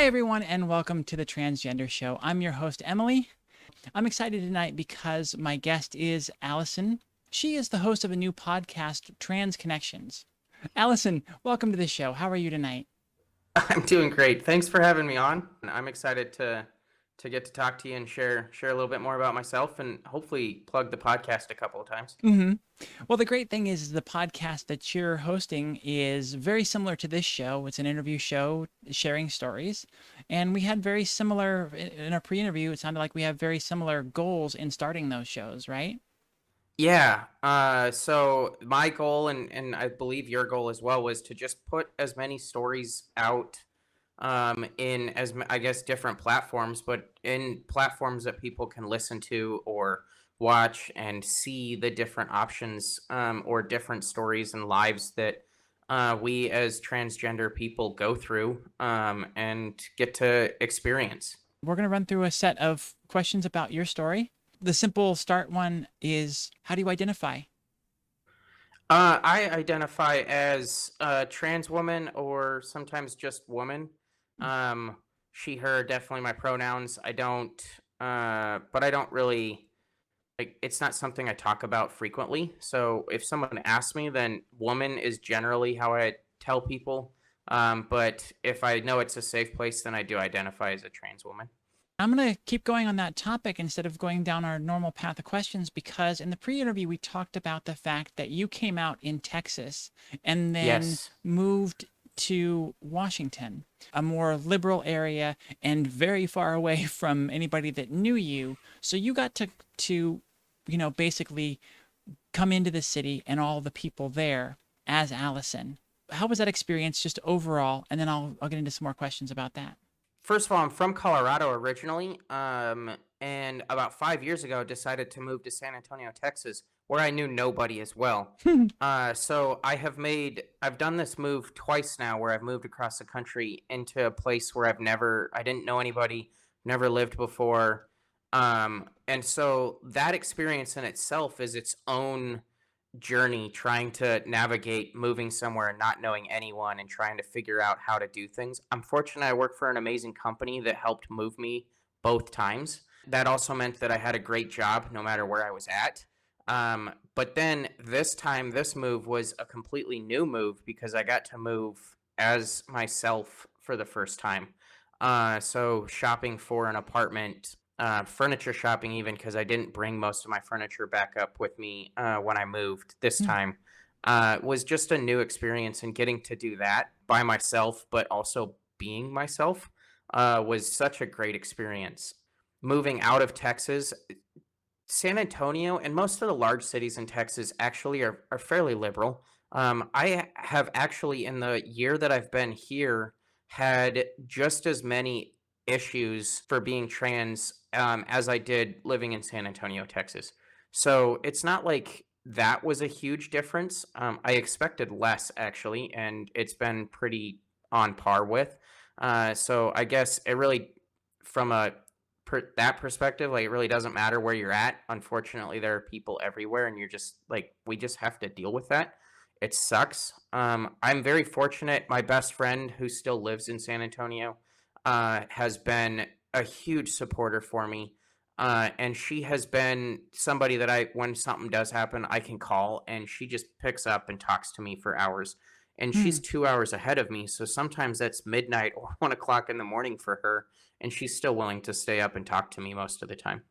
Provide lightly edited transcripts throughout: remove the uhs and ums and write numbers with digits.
everyone, and welcome to the Transgender Show. I'm your host, Emily. I'm excited tonight because my guest is Allison. She is the host of a new podcast, Trans Connections. Allison, welcome to the show. How are you tonight? I'm doing great. Thanks for having me on. I'm excited to get to talk to you and share a little bit more about myself and hopefully plug the podcast a couple of times. Well, the great thing is the podcast that you're hosting is very similar to this show. It's an interview show sharing stories. And we had very similar, in our pre-interview, it sounded like we have very similar goals in starting those shows, right? Yeah. So my goal and I believe your goal as well was to just put as many stories out in I guess different platforms, but in platforms that people can listen to or watch and see the different options or different stories and lives that we as transgender people go through and get to experience. We're going to run through a set of questions about your story. The simple start one is, how do you identify? I identify as a trans woman or sometimes just woman. Um, she, her, definitely my pronouns. But I don't really like. It's not something I talk about frequently. So if someone asks me, then woman is generally how I tell people. But if I know it's a safe place, then I do identify as a trans woman. I'm going to keep going on that topic instead of going down our normal path of questions, because in the pre-interview, we talked about the fact that you came out in Texas and then Yes. moved to Washington, a more liberal area and very far away from anybody that knew you. So you got to basically come into the city and all the people there as Allison. How was that experience just overall? And then I'll get into some more questions about that. First of all, I'm from Colorado originally, and about 5 years ago, decided to move to San Antonio, Texas, where I knew nobody as well. So I've done this move twice now, where I've moved across the country into a place where I didn't know anybody, never lived before, and so that experience in itself is its own journey trying to navigate moving somewhere and not knowing anyone and trying to figure out how to do things. I'm fortunate I work for an amazing company that helped move me both times. That also meant that I had a great job no matter where I was at. But then this time, this move was a completely new move because I got to move as myself for the first time. So shopping for an apartment, furniture shopping, even because I didn't bring most of my furniture back up with me when I moved this time, was just a new experience. And getting to do that by myself, but also being myself, was such a great experience. Moving out of Texas, San Antonio and most of the large cities in Texas actually are fairly liberal. I have actually, in the year that I've been here, had just as many issues for being trans as I did living in San Antonio, Texas. So it's not like that was a huge difference. I expected less, actually, and it's been pretty on par with. So I guess it really, from that perspective, like it really doesn't matter where you're at. Unfortunately, there are people everywhere, and you're just like, we just have to deal with that. It sucks. I'm very fortunate. My best friend, who still lives in San Antonio, has been a huge supporter for me. And she has been somebody that when something does happen, I can call, and she just picks up and talks to me for hours. And Hmm. she's 2 hours ahead of me. So sometimes that's midnight or 1 o'clock in the morning for her. And she's still willing to stay up and talk to me most of the time.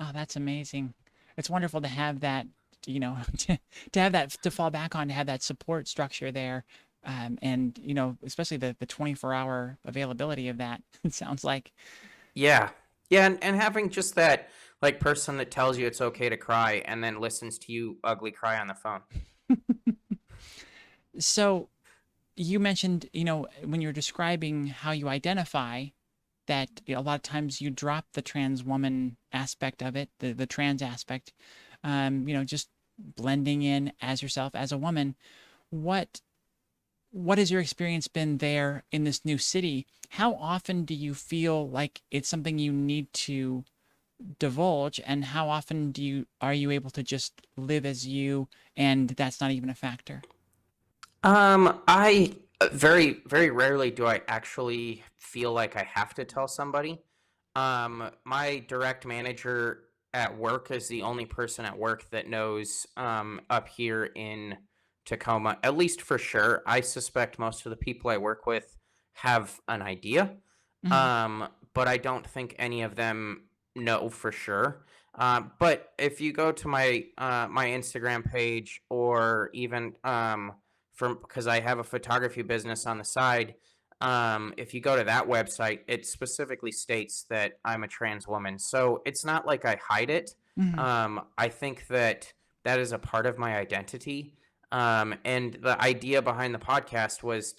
Oh, that's amazing. It's wonderful to have that, to have that to fall back on, to have that support structure there. And, especially the 24-hour availability of that, it sounds like. Yeah. Yeah. And having just that like person that tells you it's okay to cry and then listens to you ugly cry on the phone. So you mentioned, when you're describing how you identify, that a lot of times you drop the trans woman aspect of it, the trans aspect, just blending in as yourself as a woman. What what has your experience been there in this new city? How often do you feel like it's something you need to divulge, and how often are you able to just live as you and that's not even a factor? I Very, very rarely do I actually feel like I have to tell somebody. My direct manager at work is the only person at work that knows up here in Tacoma, at least for sure. I suspect most of the people I work with have an idea, Mhm, but I don't think any of them know for sure. But if you go to my Instagram page, or even from, because I have a photography business on the side. If you go to that website, it specifically states that I'm a trans woman. So it's not like I hide it. mhm, I think that that is a part of my identity. And the idea behind the podcast was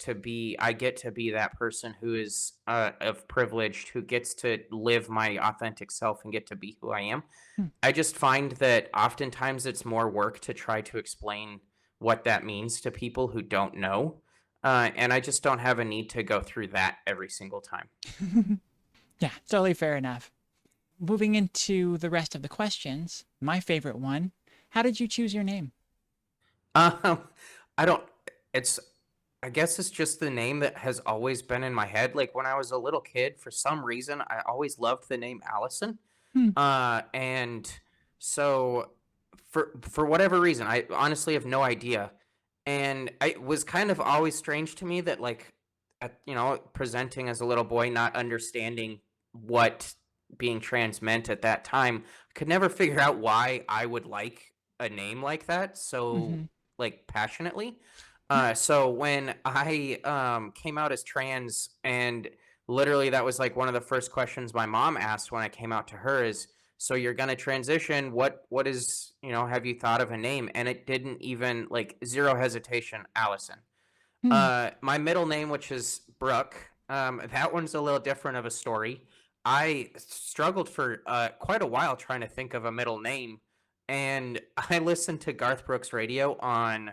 I get to be that person who is of privileged, who gets to live my authentic self and get to be who I am. hmm. I just find that oftentimes it's more work to try to explain what that means to people who don't know. And I just don't have a need to go through that every single time. Yeah, totally fair enough. Moving into the rest of the questions, my favorite one, how did you choose your name? Um, I don't, it's, I guess it's just the name that has always been in my head. Like when I was a little kid, for some reason, I always loved the name Allison. Hmm, And so for whatever reason, I honestly have no idea. And it was kind of always strange to me that, like, presenting as a little boy, not understanding what being trans meant at that time, I could never figure out why I would like a name like that so, mhm, like, passionately. So when I came out as trans, and literally that was like one of the first questions my mom asked when I came out to her is, so you're going to transition, what is, have you thought of a name? And it didn't even, like, zero hesitation, Allison. hmm. My middle name, which is Brooke, that one's a little different of a story. I struggled for quite a while trying to think of a middle name, and I listened to Garth Brooks radio on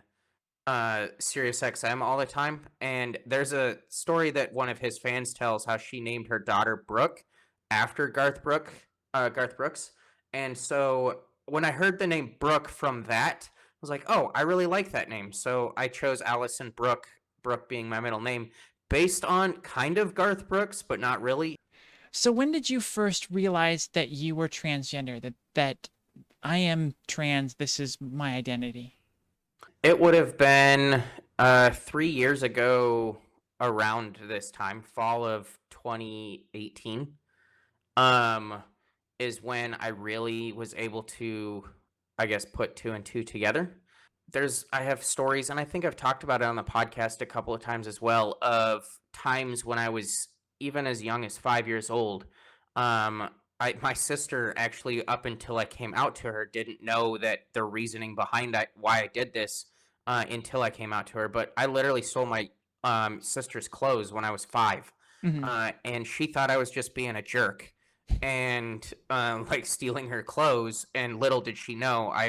Sirius XM all the time, and there's a story that one of his fans tells how she named her daughter Brooke after Garth Brooks. And so when I heard the name Brooke from that, I was like, "Oh, I really like that name." So I chose Allison Brooke, Brooke being my middle name, based on kind of Garth Brooks, but not really. So when did you first realize that you were transgender, that I am trans, this is my identity? It would have been 3 years ago, around this time, fall of 2018. um, is when I really was able to, I guess, put two and two together. I have stories, and I think I've talked about it on the podcast a couple of times as well, of times when I was even as young as 5 years old. Um, my sister actually, up until I came out to her, didn't know that the reasoning behind why I did this until I came out to her. But I literally stole my sister's clothes when I was 5, Hmm. and she thought I was just being a jerk and like stealing her clothes. And little did she know I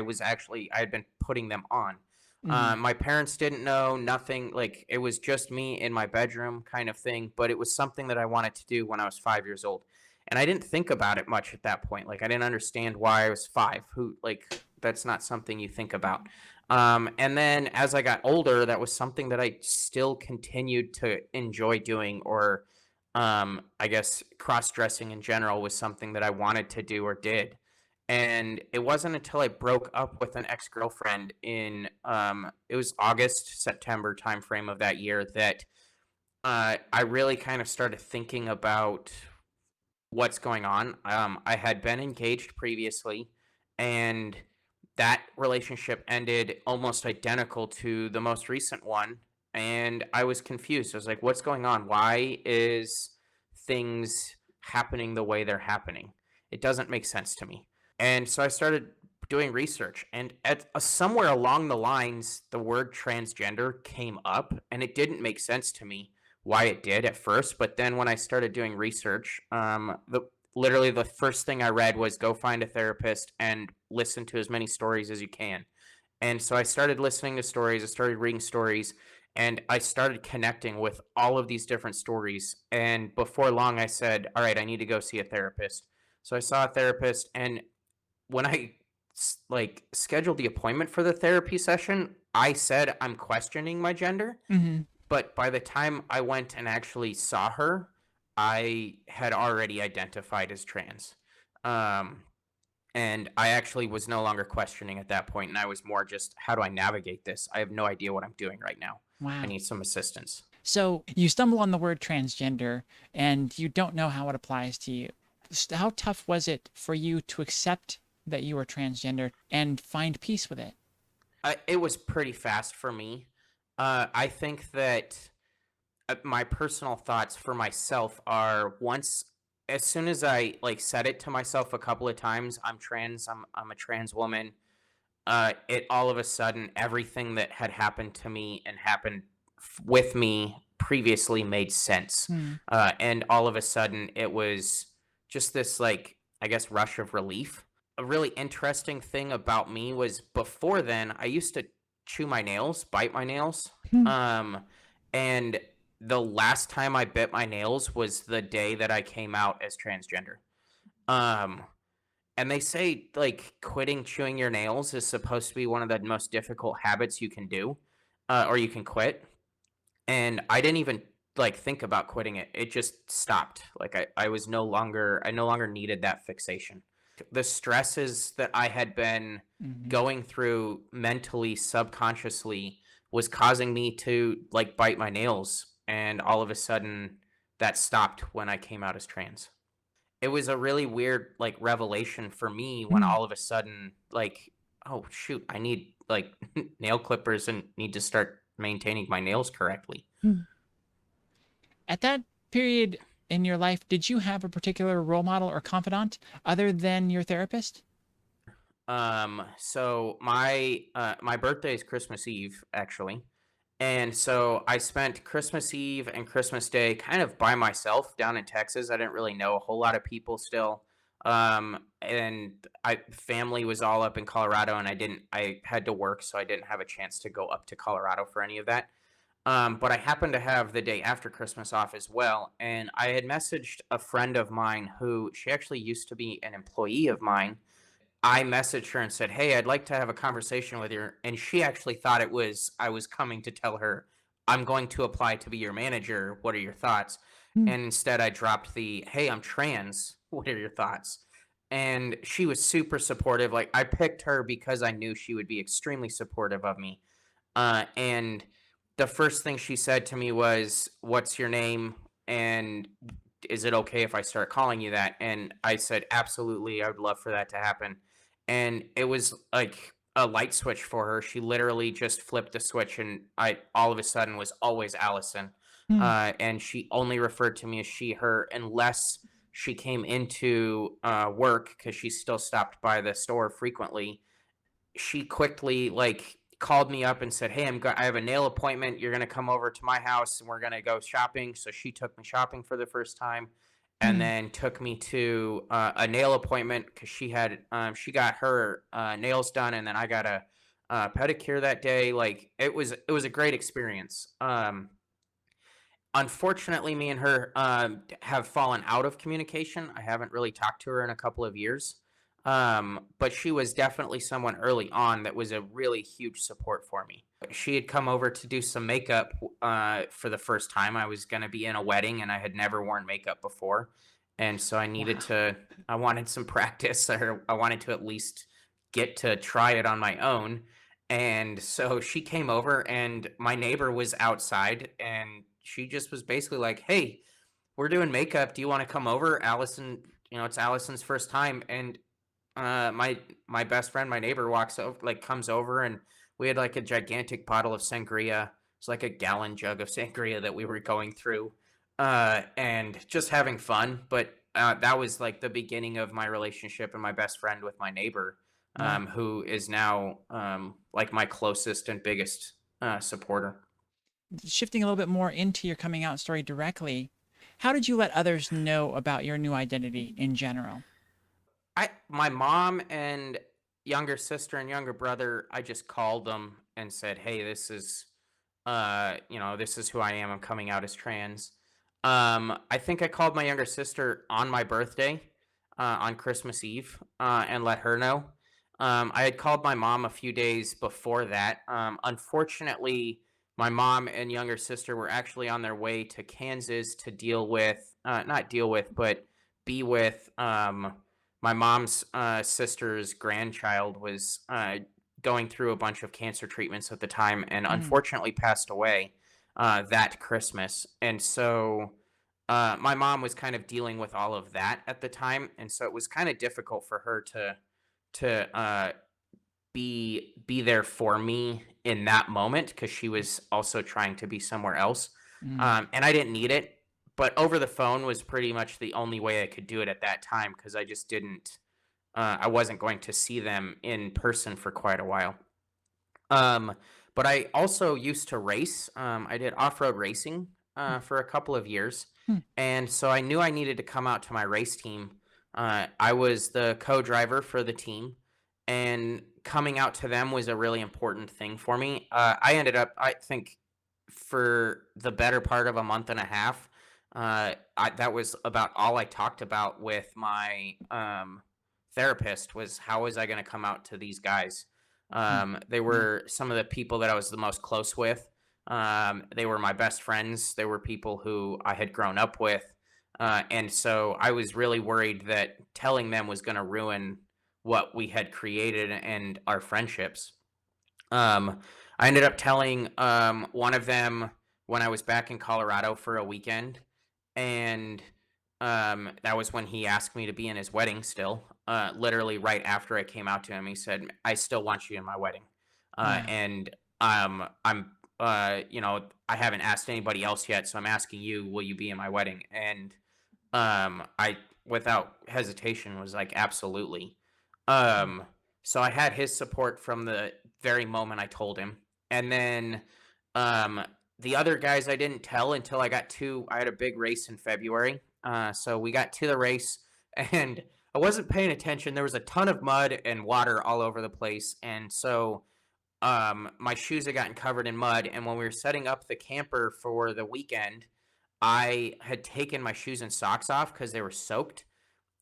had been putting them on. Hmm. My parents didn't know nothing. Like, it was just me in my bedroom kind of thing. But it was something that I wanted to do when I was 5 years old, and I didn't think about it much at that point. Like, I didn't understand why I was five. Who, like, that's not something you think about. And then as I got older, that was something that I still continued to enjoy doing, or I guess cross dressing in general was something that I wanted to do or did. And it wasn't until I broke up with an ex girlfriend in it was August, September timeframe of that year, that I really kind of started thinking about what's going on. I had been engaged previously, and that relationship ended almost identical to the most recent one. And I was confused. I was like, what's going on? Why is things happening the way they're happening? It doesn't make sense to me. And so I started doing research, and somewhere along the lines, the word transgender came up, and it didn't make sense to me why it did at first. But then when I started doing research, literally the first thing I read was, go find a therapist and listen to as many stories as you can. And so I started listening to stories, I started reading stories, and I started connecting with all of these different stories. And before long, I said, all right, I need to go see a therapist. So I saw a therapist, and when I like scheduled the appointment for the therapy session, I said I'm questioning my gender. Hmm. But by the time I went and actually saw her, I had already identified as trans. Um, and I actually was no longer questioning at that point, and I was more just, how do I navigate this? I have no idea what I'm doing right now. I Wow. need some assistance. So you stumble on the word transgender and you don't know how it applies to you. How tough was it for you to accept that you were transgender and find peace with it? It was pretty fast for me. I think that my personal thoughts for myself are, once, as soon as I like said it to myself a couple of times, I'm trans, I'm a trans woman. It all of a sudden, everything that had happened to me and happened with me previously made sense. Hmm. And all of a sudden, it was just this, like, I guess, rush of relief. A really interesting thing about me was, before then, I used to chew my nails, bite my nails. Hmm. Um, and the last time I bit my nails was the day that I came out as transgender. Um, and they say, like, quitting chewing your nails is supposed to be one of the most difficult habits you can do, or you can quit. And I didn't even like think about quitting it. It just stopped. Like, I no longer needed that fixation. The stresses that I had been Hmm. going through mentally, subconsciously, was causing me to like bite my nails. And all of a sudden that stopped when I came out as trans. It was a really weird, like, revelation for me when Hmm. all of a sudden, like, oh shoot, I need like nail clippers and need to start maintaining my nails correctly. Hmm. At that period in your life, did you have a particular role model or confidant other than your therapist? So my birthday is Christmas Eve, actually. And so I spent Christmas Eve and Christmas Day kind of by myself down in Texas. I didn't really know a whole lot of people still. And I family was all up in Colorado, and I had to work, so I didn't have a chance to go up to Colorado for any of that. But I happened to have the day after Christmas off as well, and I had messaged a friend of mine who, she actually used to be an employee of mine. I messaged her and said, "Hey, I'd like to have a conversation with you." And she actually thought it was I was coming to tell her, "I'm going to apply to be your manager. What are your thoughts?" Hmm. And instead I dropped the, "Hey, I'm trans. What are your thoughts?" And she was super supportive. Like, I picked her because I knew she would be extremely supportive of me. And the first thing she said to me was, "What's your name? And is it okay if I start calling you that?" And I said, "Absolutely. I would love for that to happen." And it was like a light switch for her. She literally just flipped the switch, and I all of a sudden was always Allison. Hmm. And she only referred to me as she, her, unless she came into work, because she still stopped by the store frequently. She quickly like called me up and said, "Hey, I have a nail appointment. You're gonna come over to my house and we're gonna go shopping." So she took me shopping for the first time, and Hmm. then took me to a nail appointment because she got her nails done, and then I got a pedicure that day. Like, it was a great experience. Unfortunately, me and her have fallen out of communication. I haven't really talked to her in a couple of years. But she was definitely someone early on that was a really huge support for me. She had come over to do some makeup for the first time. I was going to be in a wedding, and I had never worn makeup before. And so Wow. I wanted some practice, or I wanted to at least get to try it on my own. And so she came over, and my neighbor was outside, and she just was basically like, "Hey, we're doing makeup. Do you want to come over?" Allison, it's Allison's first time. And my best friend, my neighbor, walks over, like, comes over, and we had like a gigantic bottle of sangria. It's like a gallon jug of sangria that we were going through, and just having fun. But that was like the beginning of my relationship and my best friend with my neighbor, Wow. who is now like my closest and biggest supporter. Shifting a little bit more into your coming out story directly, how did you let others know about your new identity in general? My mom and younger sister and younger brother, I just called them and said, "Hey, this is who I am. I'm coming out as trans." I think I called my younger sister on my birthday, on Christmas Eve, and let her know. I had called my mom a few days before that. Unfortunately, my mom and younger sister were actually on their way to Kansas to deal with, not deal with, but be with my mom's sister's grandchild was going through a bunch of cancer treatments at the time and Mhm. unfortunately passed away that Christmas. And so my mom was kind of dealing with all of that at the time. And so it was kind of difficult for her to be there for me in that moment because she was also trying to be somewhere else. Mm. And I didn't need it, but over the phone was pretty much the only way I could do it at that time because I just didn't. I wasn't going to see them in person for quite a while. Um, but I also used to race. I did off-road racing for a couple of years, Hmm. and so I knew I needed to come out to my race team. I was the co-driver for the team, and coming out to them was a really important thing for me. I ended up, I think, for the better part of a month and a half. That was about all I talked about with my therapist was how was I going to come out to these guys. Hmm. They Yeah. were some of the people that I was the most close with. They were my best friends. They were people who I had grown up with. And so I was really worried that telling them was going to ruin what we had created and our friendships. Um, I ended up telling one of them when I was back in Colorado for a weekend, and that was when he asked me to be in his wedding. Still, literally right after I came out to him, he said, "I still want you in my wedding," Wow. and I'm I haven't asked anybody else yet, so I'm asking you, will you be in my wedding? And I, without hesitation, was like, absolutely. Mm. Um, so I had his support from the very moment I told him. And then um, the other guys I didn't tell until I had a big race in February. So we got to the race and I wasn't paying attention. There was a ton of mud and water all over the place. And so my shoes had gotten covered in mud. And when we were setting up the camper for the weekend, I had taken my shoes and socks off because they were soaked,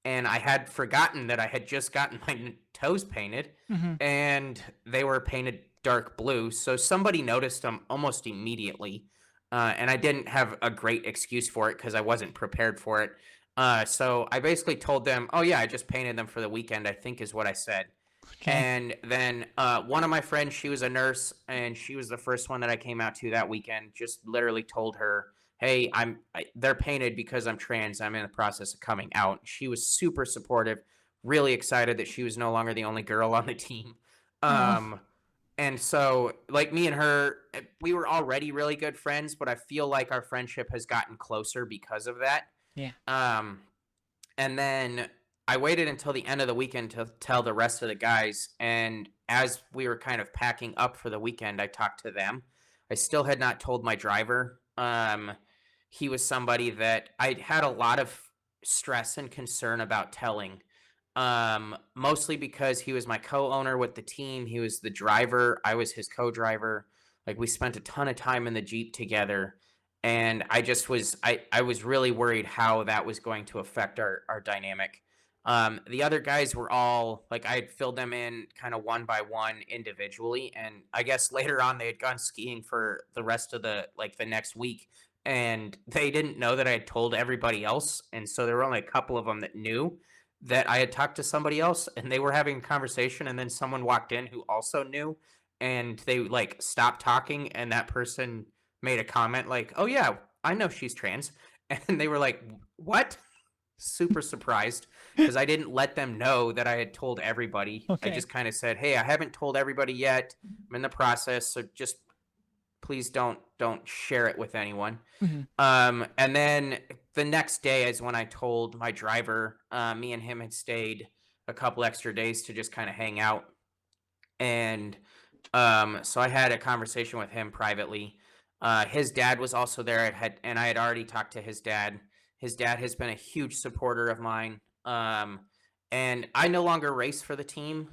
and I had forgotten that I had just gotten my toes painted, Mhm. and they were painted dark blue. So somebody noticed them almost immediately, and I didn't have a great excuse for it because I wasn't prepared for it. So I basically told them, "Oh yeah, I just painted them for the weekend," I think is what I said. Okay. And then one of my friends, she was a nurse, and she was the first one that I came out to that weekend. Just literally told her, "Hey, they're painted because I'm trans. I'm in the process of coming out." She was super supportive, really excited that she was no longer the only girl on the team. Oh. Um, and so, like me and her, we were already really good friends, but I feel like our friendship has gotten closer because of that. Yeah. Um, and then I waited until the end of the weekend to tell the rest of the guys. And as we were kind of packing up for the weekend, I talked to them. I still had not told my driver. He was somebody that I had a lot of stress and concern about telling. Mostly because he was my co-owner with the team. He was the driver. I was his co-driver. Like we spent a ton of time in the Jeep together, and I was really worried how that was going to affect our dynamic. The other guys were all like I had filled them in kind of one by one individually, and I guess later on they had gone skiing for the rest of the next week, and they didn't know that I had told everybody else, and so there were only a couple of them that knew that I had talked to somebody else, and they were having a conversation, and then someone walked in who also knew, and they like stopped talking, and that person made a comment like, "Oh yeah, I know she's trans," and they were like, "What?" Super surprised because I didn't let them know that I had told everybody. I Okay. just kind of said, "Hey, I haven't told everybody yet. I'm in the process, so just please don't share it with anyone." Mhm. And then the next day is when I told my driver. Me and him had stayed a couple extra days to just kind of hang out, and so I had a conversation with him privately. His dad was also there. And I had already talked to his dad. His dad has been a huge supporter of mine. And I no longer race for the team.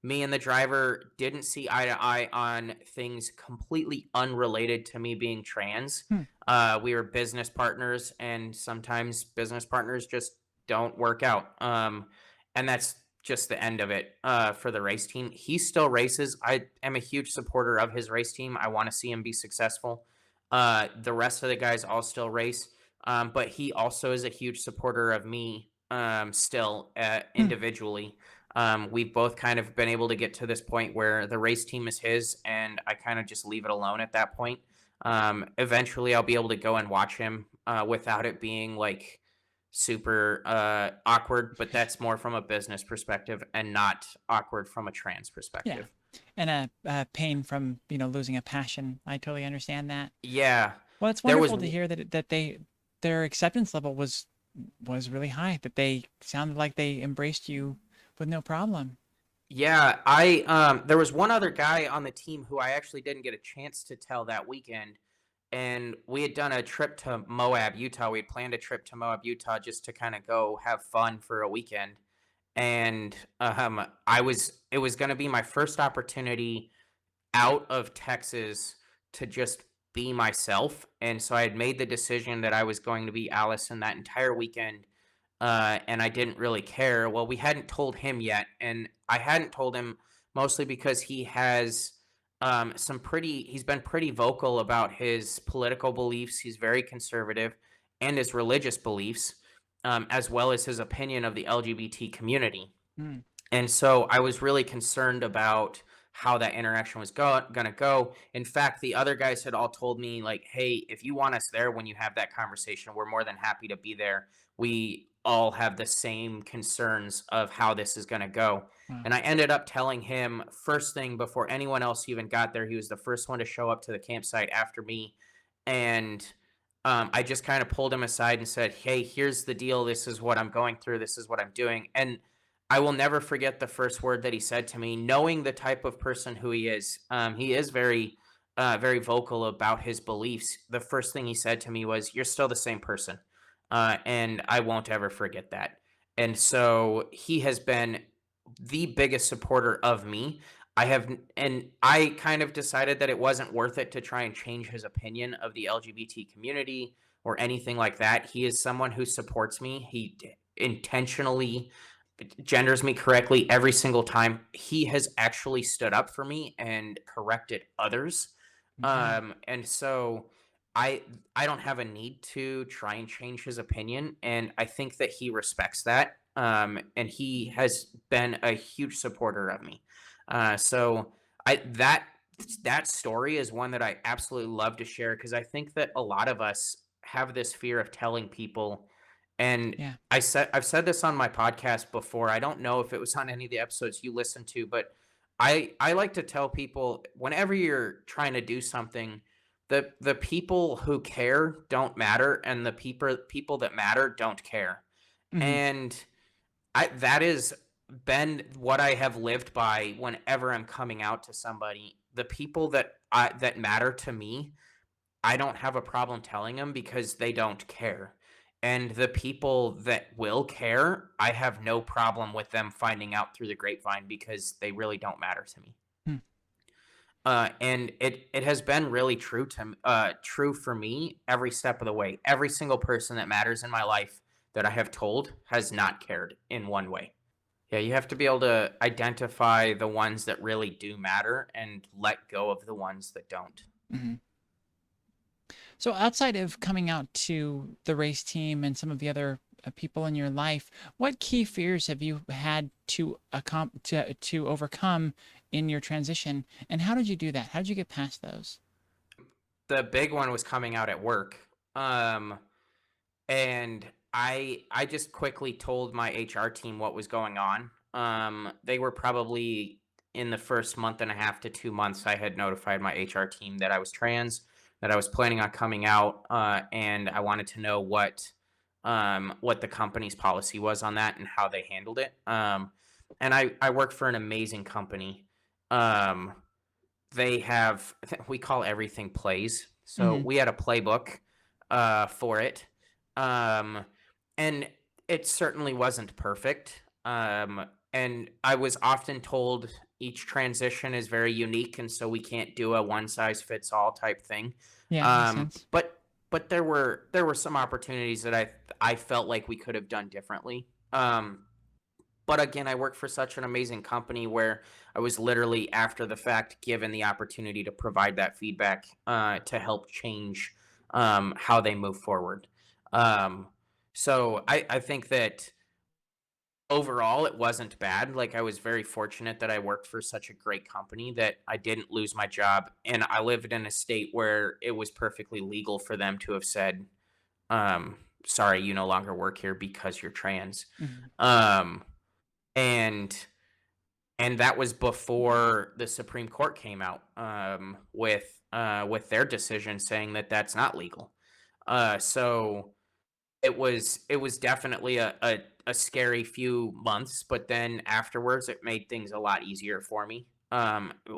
Me and the driver didn't see eye to eye on things completely unrelated to me being trans. Hmm. We were business partners, and sometimes business partners just don't work out. And that's just the end of it for the race team. He still races. I am a huge supporter of his race team. I want to see him be successful. The rest of the guys all still race, but he also is a huge supporter of me still Hmm. individually. We've both kind of been able to get to this point where the race team is his, and I kind of just leave it alone at that point. Eventually, I'll be able to go and watch him without it being like super awkward, but that's more from a business perspective and not awkward from a trans Yeah. perspective. And a pain from, losing a passion. I totally understand that. Yeah, Well, it's there was wonderful to hear that their acceptance level was really high, that they sounded like they embraced you with no problem. yeah, I there was one other guy on the team who I actually didn't get a chance to tell that weekend, and we had done a trip to Moab, Utah. We had planned a trip to Moab, Utah just to kind of go have fun for a weekend. And it was going to be my first opportunity out of Texas to just be myself. And so I had made the decision that I was going to be Allison that entire weekend. And I didn't really care. Well, we hadn't told him yet. And I hadn't told him mostly because he has he's been pretty vocal about his political beliefs. He's very conservative and his religious beliefs, as well as his opinion of the LGBT community. Hmm. And so I was really concerned about how that interaction was going to go. In fact, the other guys had all told me, like, hey, if you want us there when you have that conversation, we're more than happy to be there. We all have the same concerns of how this is going to go. Wow. And I ended up telling him first thing before anyone else even got there. He was the first one to show up to the campsite after me. And I just kind of pulled him aside and said, hey, here's the deal. This is what I'm going through. This is what I'm doing. And I will never forget the first word that he said to me, knowing the type of person who he is. He is very vocal about his beliefs. The first thing he said to me was, "You're still the same person," and I won't ever forget that. And so he has been the biggest supporter of me. And I kind of decided that it wasn't worth it to try and change his opinion of the LGBT community or anything like that. He is someone who supports me. He intentionally genders me correctly every single time. He has actually stood up for me and corrected others. Yeah. And so I I don't have a need to try and change his opinion, and I think that he respects that. And he has been a huge supporter of me. So I that story is one that I absolutely love to share because I think that a lot of us have this fear of telling people. And Yeah. I've said this on my podcast before. I don't know if it was on any of the episodes you listened to, but I like to tell people whenever you're trying to do something, the people who care don't matter, and the people that matter don't care. Hmm. And I that is been what I have lived by whenever I'm coming out to somebody. The people that matter to me, I don't have a problem telling them because they don't care. And the people that will care, I have no problem with them finding out through the grapevine because they really don't matter to me. Hmm. And it has been really true for me every step of the way. Every single person that matters in my life that I have told has not cared in one way. Yeah, you have to be able to identify the ones that really do matter and let go of the ones that don't. Hmm. So outside of coming out to the race team and some of the other people in your life, what key fears have you had to overcome in your transition, and how did you do that? How did you get past those? The big one was coming out at work. Um, and I just quickly told my HR team what was going on. They were probably in the first month and a half to 2 months. I had notified my HR team that I was trans, that I was planning on coming out, and I wanted to know what the company's policy was on that and how they handled it. And I work for an amazing company. Um, they have we call everything plays. So Hmm. we had a playbook for it. Um, and it certainly wasn't perfect. And I was often told each transition is very unique, and so we can't do a one size fits all type thing. Yeah, makes Um, sense. but but there were some opportunities that I felt like we could have done differently. But again, I work for such an amazing company where I was literally after the fact given the opportunity to provide that feedback to help change how they move forward. Um, so I think that overall it wasn't bad. Like I was very fortunate that I worked for such a great company that I didn't lose my job, and I lived in a state where it was perfectly legal for them to have said, um, "Sorry, you no longer work here because you're trans." Mhm. Um, and and that was before the Supreme Court came out with their decision saying that that's not legal. So it was definitely a scary few months, but then afterwards it made things a lot easier for me.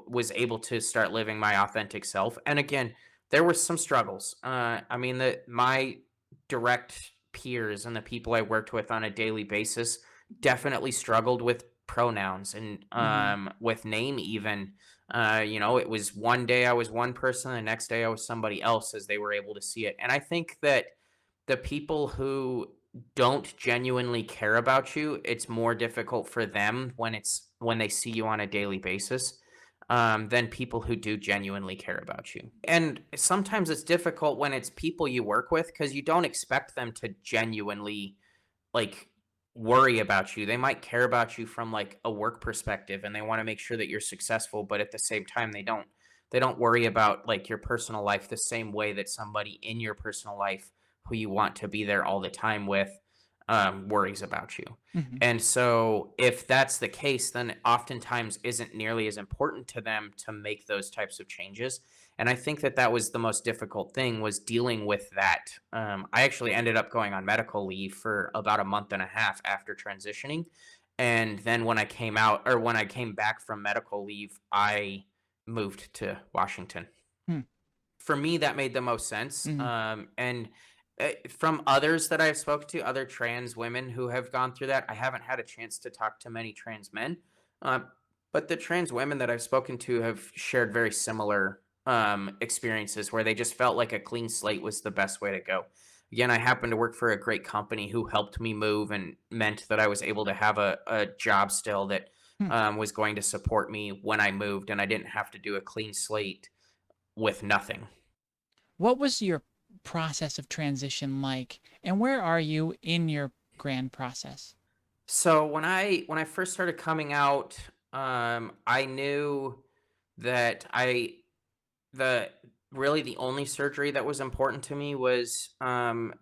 Was able to start living my authentic self. And again, there were some struggles. I mean, my direct peers and the people I worked with on a daily basis definitely struggled with pronouns and Mhm. with name even. It was one day I was one person, the next day I was somebody else as they were able to see it. And I think that the people who don't genuinely care about you, it's more difficult for them when they see you on a daily basis, than people who do genuinely care about you. And sometimes it's difficult when it's people you work with because you don't expect them to genuinely like worry about you. They might care about you from like a work perspective and they want to make sure that you're successful, but at the same time they don't worry about like your personal life the same way that somebody in your personal life who you want to be there all the time with worries about you. Mhm. And so if that's the case, then it oftentimes isn't nearly as important to them to make those types of changes. And I think that that was the most difficult thing was dealing with that. I actually ended up going on medical leave for about a month and a half after transitioning. And then when I came back from medical leave, I moved to Washington. Hmm. For me, that made the most sense. Mhm. And from others that I've spoken to, other trans women who have gone through that, I haven't had a chance to talk to many trans men. Uh, but the trans women that I've spoken to have shared very similar experiences where they just felt like a clean slate was the best way to go. Again, I happened to work for a great company who helped me move and meant that I was able to have a job still that Hmm. was going to support me when I moved, and I didn't have to do a clean slate with nothing. What was your process of transition like, and where are you in your grand process? So when I first started coming out, I knew that the really the only surgery that was important to me was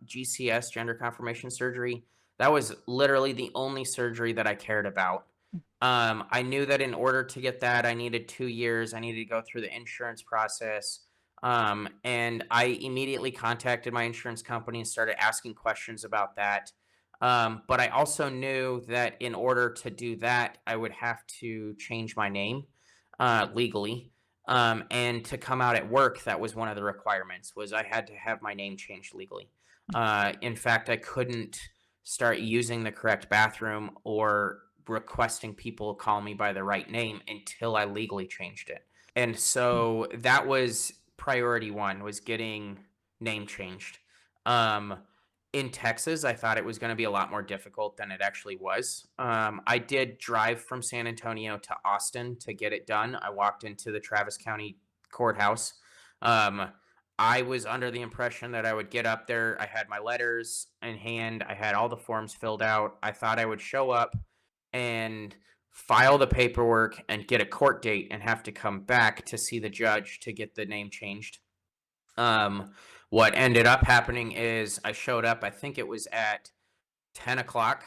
GCS, gender confirmation surgery. That was literally the only surgery that I cared about. I knew that in order to get that, I needed 2 years. I needed to go through the insurance process. And I immediately contacted my insurance company and started asking questions about that. But I also knew that in order to do that, I would have to change my name legally. And to come out at work, that was one of the requirements was I had to have my name changed legally. In fact, I couldn't start using the correct bathroom or requesting people call me by the right name until I legally changed it. And Hmm. so that was priority one was getting name changed. Um, in Texas, I thought it was going to be a lot more difficult than it actually was. I did drive from San Antonio to Austin to get it done. I walked into the Travis County courthouse. Um, I was under the impression that I would get up there. I had my letters in hand. I had all the forms filled out. I thought I would show up and file the paperwork and get a court date and have to come back to see the judge to get the name changed. Um, what ended up happening is I showed up, I think it was at 10 o'clock.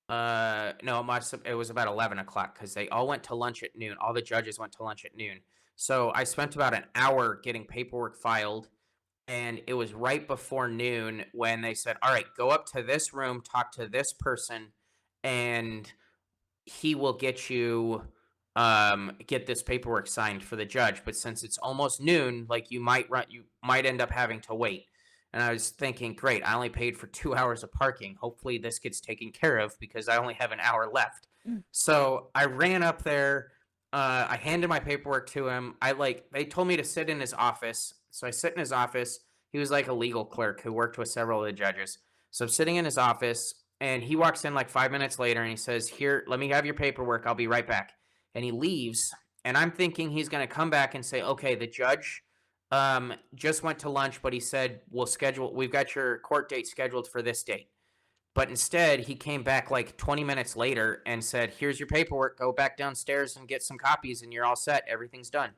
No, it was about 11 o'clock because they all went to lunch at noon. All the judges went to lunch at noon. So I spent about an hour getting paperwork filed. And it was right before noon when they said, all right, go up to this room, talk to this person, and he will get this paperwork signed for the judge. But since it's almost noon, like you might end up having to wait. And I was thinking, great, I only paid for 2 hours of parking. Hopefully this gets taken care of because I only have an hour left. Mm. So I ran up there. I handed my paperwork to him. They told me to sit in his office. So I sit in his office. He was like a legal clerk who worked with several of the judges. So I'm sitting in his office And he walks in like 5 minutes later and he says, "Here, let me have your paperwork. I'll be right back." And he leaves. And I'm thinking he's going to come back and say, "Okay, the judge just went to lunch, but he said, we've got your court date scheduled for this date." But instead, he came back like 20 minutes later and said, "Here's your paperwork. Go back downstairs and get some copies, and you're all set. Everything's done."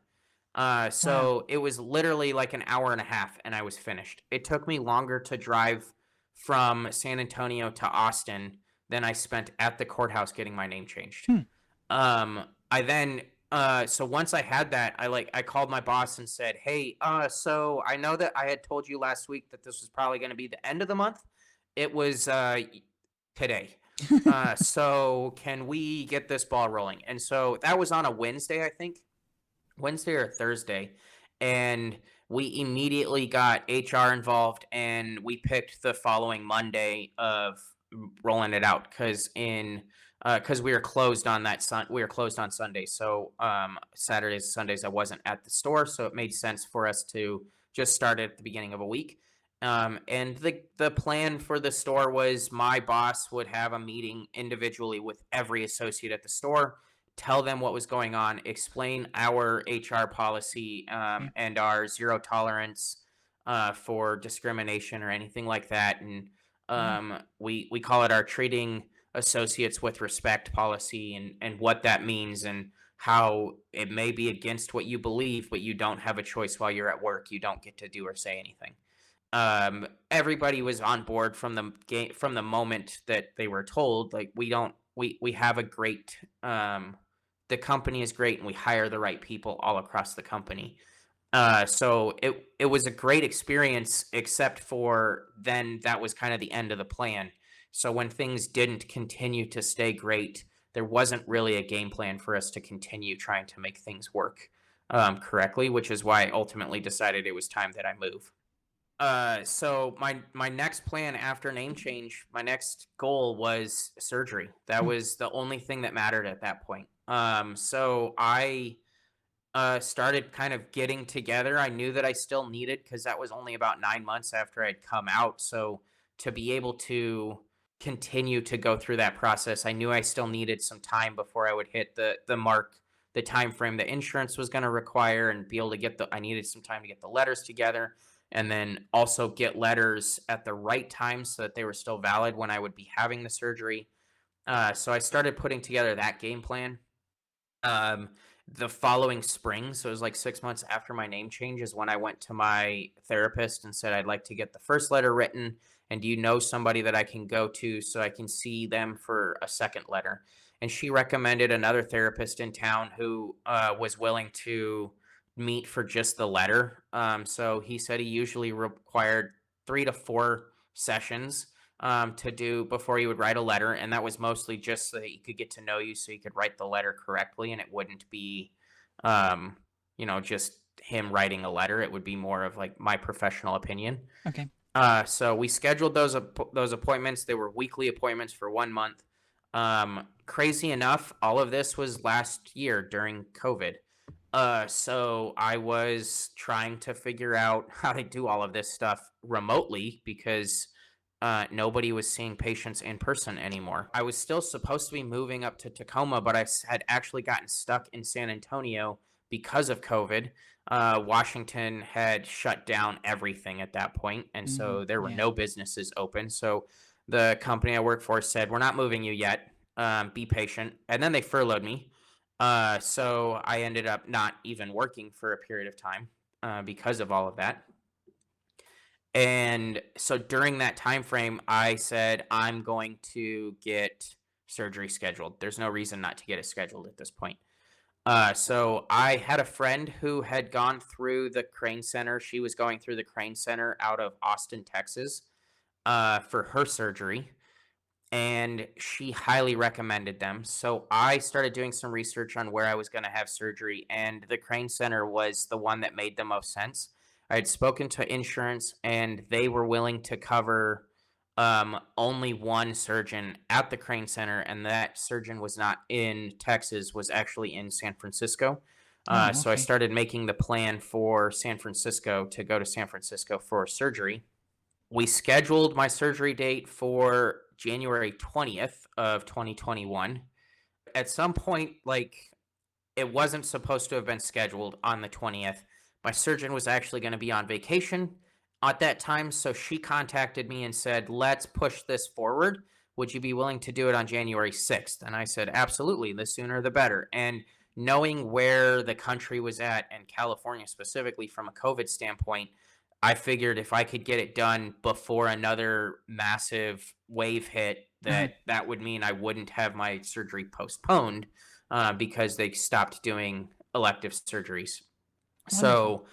Wow. So it was literally like an hour and a half, and I was finished. It took me longer to drive from San Antonio to Austin than I spent at the courthouse getting my name changed. Hmm. I then so once I had that, I called my boss and said, "Hey, so I know that I had told you last week that this was probably going to be the end of the month. It was today. So can we get this ball rolling?" And so that was on a Wednesday, I think. Wednesday or Thursday, and we immediately got HR involved, and we picked the following Monday of rolling it out because we were closed on we were closed on Sunday. So Saturdays, Sundays, I wasn't at the store, so it made sense for us to just start at the beginning of a week. And the plan for the store was my boss would have a meeting individually with every associate at the store, tell them what was going on, explain our HR policy Okay. and our zero tolerance for discrimination or anything like that. And Yeah. we call it our treating associates with respect policy, and what that means, and how it may be against what you believe, but you don't have a choice while you're at work. You don't get to do or say anything. Everybody was on board from the moment that they were told, like, we have a great the company is great, and we hire the right people all across the company. So it was a great experience, except for then that was kind of the end of the plan. So when things didn't continue to stay great, there wasn't really a game plan for us to continue trying to make things work correctly, which is why I ultimately decided it was time that I move. So my next plan after name change, my next goal was surgery. That Hmm. was the only thing that mattered at that point. So I started kind of getting together. I knew that I still needed, because that was only about 9 months after I'd come out. So to be able to continue to go through that process, I knew I still needed some time before I would hit the time frame that insurance was going to require, and be able to I needed some time to get the letters together, and then also get letters at the right time so that they were still valid when I would be having the surgery. So I started putting together that game plan. Um, the following spring, so it was like 6 months after my name change, is when I went to my therapist and said, "I'd like to get the first letter written. And do you know somebody that I can go to so I can see them for a second letter?" And she recommended another therapist in town who was willing to meet for just the letter. So he said he usually required 3 to 4 sessions to do before you would write a letter, and that was mostly just so that he could get to know you, so you could write the letter correctly, and it wouldn't be, um, just him writing a letter. It would be more of like my professional opinion. Okay. So we scheduled those appointments. They were weekly appointments for 1 month. Crazy enough, all of this was last year during COVID. So I was trying to figure out how to do all of this stuff remotely, because nobody was seeing patients in person anymore. I was still supposed to be moving up to Tacoma, but had actually gotten stuck in San Antonio because of COVID. Washington had shut down everything at that point, and so there were Yeah. no businesses open. So the company I work for said, "We're not moving you yet. Be patient." And then they furloughed me. So I ended up not even working for a period of time because of all of that. And so during that time frame, I said, "I'm going to get surgery scheduled. There's no reason not to get it scheduled at this point." So I had a friend who had gone through the Crane Center. She was going through the Crane Center out of Austin, Texas, for her surgery, and she highly recommended them. So I started doing some research on where I was going to have surgery, and the Crane Center was the one that made the most sense. I had spoken to insurance, and they were willing to cover only one surgeon at the Crane Center, and that surgeon was not in Texas, was actually in San Francisco. Oh, So I okay. started making the plan for San Francisco, to go to San Francisco for surgery. We scheduled my surgery date for January 20th of 2021. At some point, like, it wasn't supposed to have been scheduled on the 20th. My surgeon was actually going to be on vacation at that time, so she contacted me and said, "Let's push this forward. Would you be willing to do it on January 6th?" And I said, "Absolutely. The sooner the better." And knowing where the country was at, and California specifically from a COVID standpoint, I figured if I could get it done before another massive wave hit, Uh-huh. that would mean I wouldn't have my surgery postponed, because they stopped doing elective surgeries. Wonderful.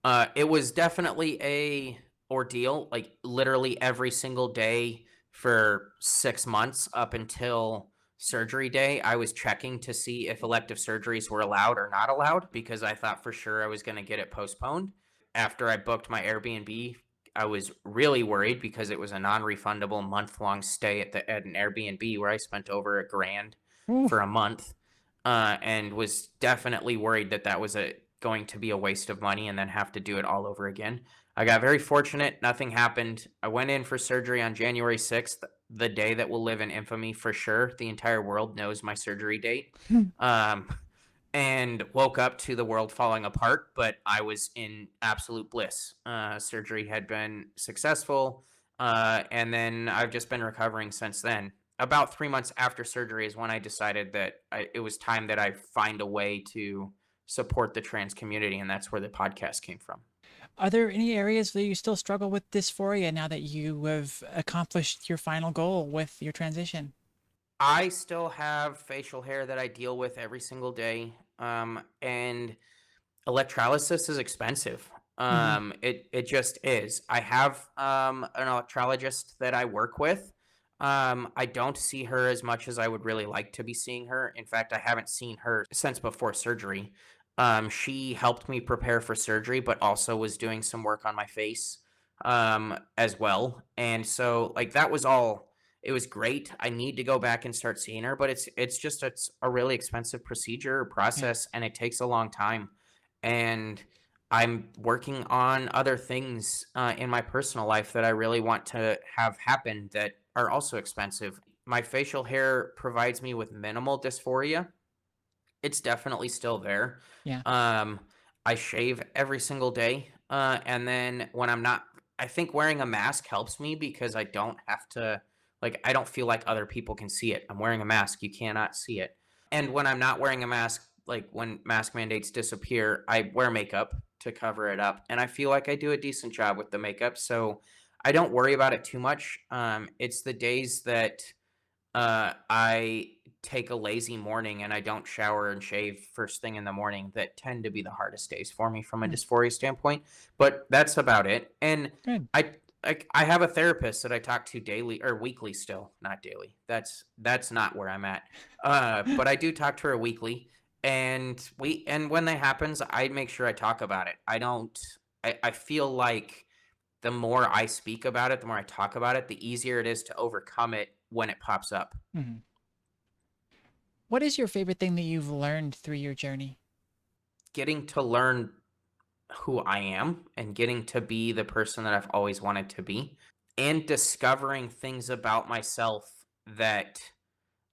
So it was definitely a ordeal, like literally every single day for 6 months up until surgery day. I was checking to see if elective surgeries were allowed or not allowed because I thought for sure I was going to get it postponed. After I booked my Airbnb, I was really worried because it was a non-refundable month-long stay at an Airbnb where I spent over $1,000 Ooh. for a month, and was definitely worried that that was going to be a waste of money and then have to do it all over again. I got very fortunate. Nothing happened. I went in for surgery on January 6th, the day that will live in infamy for sure. The entire world knows my surgery date. Um, and woke up to the world falling apart, but I was in absolute bliss. Surgery had been successful, and then I've just been recovering since then. About 3 months after surgery is when I decided that it was time that I find a way to support the trans community, and that's where the podcast came from. Are there any areas that you still struggle with dysphoria now that you have accomplished your final goal with your transition? I still have facial hair that I deal with every single day, and electrolysis is expensive. Hmm. It just is. I have an electrologist that I work with. I don't see her as much as I would really like to be seeing her. In fact, I haven't seen her since before surgery. She helped me prepare for surgery, but also was doing some work on my face as well. And so, like, that was all. It was great. I need to go back and start seeing her, but it's a really expensive procedure Yeah. process, and it takes a long time. And I'm working on other things in my personal life that I really want to have happen that are also expensive. My facial hair provides me with minimal dysphoria. It's definitely still there. Yeah. Um, I shave every single day. And then when I'm not, I think wearing a mask helps me because I don't have to, like, I don't feel like other people can see it. I'm wearing a mask. You cannot see it. And when I'm not wearing a mask, like when mask mandates disappear, I wear makeup to cover it up. And I feel like I do a decent job with the makeup. So I don't worry about it too much. It's the days that I take a lazy morning and I don't shower and shave first thing in the morning that tend to be the hardest days for me from a Hmm. dysphoria standpoint. But that's about it. And Good. I I have a therapist that I talk to daily or weekly still, not daily. That's not where I'm at. But I do talk to her weekly, and when that happens, I make sure I talk about it. I don't. I feel like the more I speak about it, the more I talk about it, the easier it is to overcome it when it pops up. Hmm. What is your favorite thing that you've learned through your journey? Getting to learn who I am and getting to be the person that I've always wanted to be, and discovering things about myself that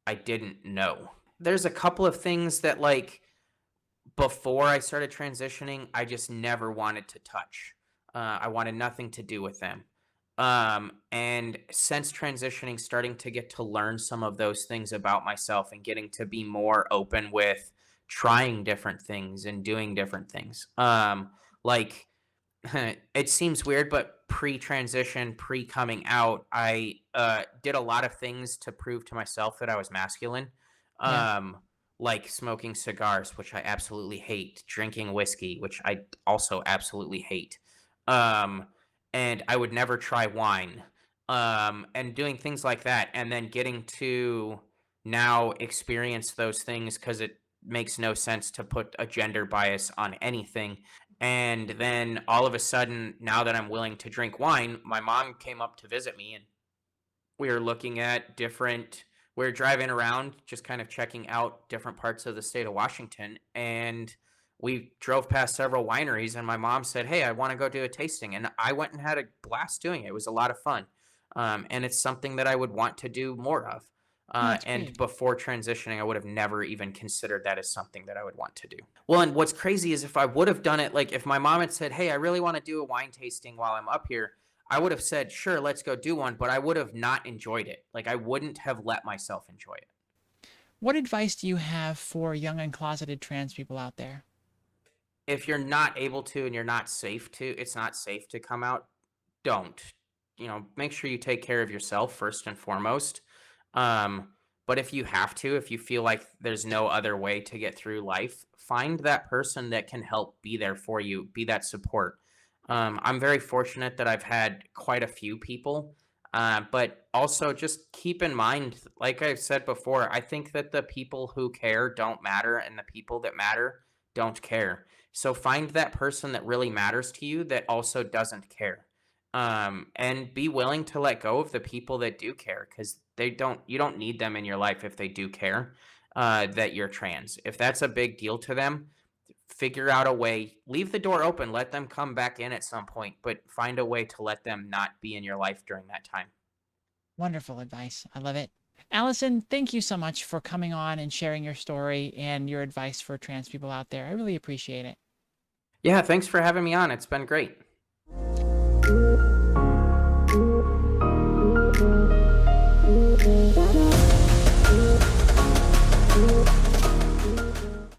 I didn't know. There's a couple of things that, like, before I started transitioning, I just never wanted to touch. I wanted nothing to do with them. And since transitioning, starting to get to learn some of those things about myself and getting to be more open with trying different things and doing different things. Like, it seems weird, but pre-transition, pre-coming out, I did a lot of things to prove to myself that I was masculine. Yeah. Um, like smoking cigars, which I absolutely hate, drinking whiskey, which I also absolutely hate. Um, and I would never try wine. And doing things like that, and then getting to now experience those things because it makes no sense to put a gender bias on anything. And then all of a sudden, now that I'm willing to drink wine, my mom came up to visit me, and we were looking at different, we were driving around just kind of checking out different parts of the state of Washington. And we drove past several wineries, and my mom said, "Hey, I want to go do a tasting." And I went and had a blast doing it. It was a lot of fun. And it's something that I would want to do more of. Oh, that's And great. before transitioning, I would have never even considered that as something that I would want to do. Well, and what's crazy is if I would have done it, like if my mom had said, "Hey, I really want to do a wine tasting while I'm up here," I would have said, "Sure, let's go do one," but I would have not enjoyed it. Like I wouldn't have let myself enjoy it. What advice do you have for young and closeted trans people out there? If you're not able to and you're not safe to, it's not safe to come out, don't. Make sure you take care of yourself first and foremost. Um, but if you have to, if you feel like there's no other way to get through life, find that person that can help be there for you, be that support. I'm very fortunate that I've had quite a few people, but also just keep in mind, like I've said before, I think that the people who care don't matter, and the people that matter don't care. So find that person that really matters to you that also doesn't care, and be willing to let go of the people that do care, because you don't need them in your life if they do care, that you're trans. If that's a big deal to them, figure out a way, leave the door open, let them come back in at some point, but find a way to let them not be in your life during that time. Wonderful advice. I love it. Allison, thank you so much for coming on and sharing your story and your advice for trans people out there. I really appreciate it. Yeah, thanks for having me on. It's been great.